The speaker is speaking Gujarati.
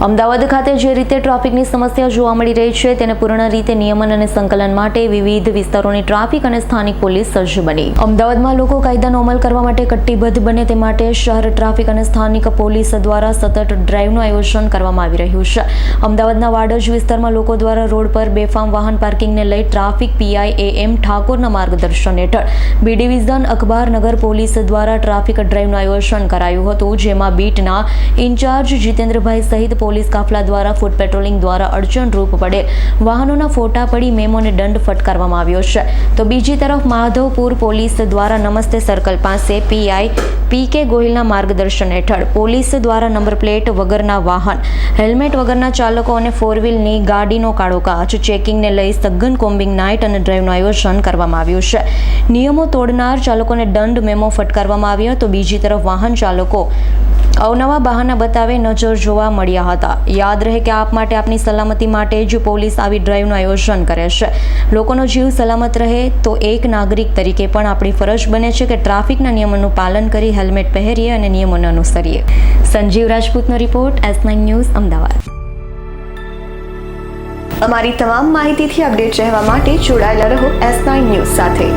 અમદાવાદ ખાતે જે રીતે ટ્રાફિકની સમસ્યા જોવા મળી રહી છે તેને પૂર્ણ રીતે નિયમન અને સંકલન માટે વિવિધ વિસ્તારોની ટ્રાફિક અને સ્થાનિક પોલીસ સજ્જ બની. અમદાવાદમાં લોકો કાયદાનો અમલ કરવા માટે કટિબદ્ધ બને તે માટે શહેર ટ્રાફિક અને સ્થાનિક પોલીસ દ્વારા સતત ડ્રાઈવનું આયોજન કરવામાં આવી રહ્યું છે. અમદાવાદના વાડજ વિસ્તારમાં લોકો દ્વારા રોડ પર બેફામ વાહન પાર્કિંગને લઈ ટ્રાફિક પીઆઈ એમ ઠાકોરના માર્ગદર્શન હેઠળ બી ડિવિઝન અખબાર નગર પોલીસ દ્વારા ટ્રાફિક ડ્રાઈવનું આયોજન કરાયું હતું, જેમાં બીટના ઇન્ચાર્જ જીતેન્દ્રભાઈ સહિત પોલીસ કાફલા દ્વારા ફૂટ પેટ્રોલિંગ દ્વારા અડચણરૂપ પડે વાહનોના ફોટા પડી મેમો અને દંડ ફટકારવામાં આવ્યો છે. તો બીજી તરફ માધવપુર પોલીસ દ્વારા નમસ્તે સર્કલ પાસે પીઆઈ પી.કે. ગોહિલના માર્ગદર્શન હેઠળ પોલીસ દ્વારા નંબર પ્લેટ વગરના વાહન, હેલ્મેટ વગરના ચાલકો અને ફોર વ્હીલની ગાડીનો કાળો કાચ ચેકિંગને લઈ સઘન કોમ્બિંગ નાઇટ અને ડ્રાઈવનું આયોજન કરવામાં આવ્યું છે. નિયમો તોડનાર ચાલકોને દંડ મેમો ફટકારવામાં આવ્યો. તો બીજી તરફ વાહન ચાલકો અવનવા બહાના બતાવે નજર જોવા મળ્યા હતા. યાદ રહે કે આપ માટે આપની સલામતી માટે જ પોલીસ આવી ડ્રાઈવનું આયોજન કરે છે. લોકોનો જીવ સલામત રહે તો એક નાગરિક તરીકે પણ આપણી ફરજ બને છે કે ટ્રાફિકના નિયમોનું પાલન કરી હેલ્મેટ પહેરીએ અને નિયમોને અનુસરીએ. સંજીવ રાજપૂતનો રિપોર્ટ, S9 ન્યૂઝ, અમદાવાદ. અમારી તમામ માહિતીથી અપડેટ રહેવા માટે જોડાયેલા રહો S9 ન્યૂઝ સાથે.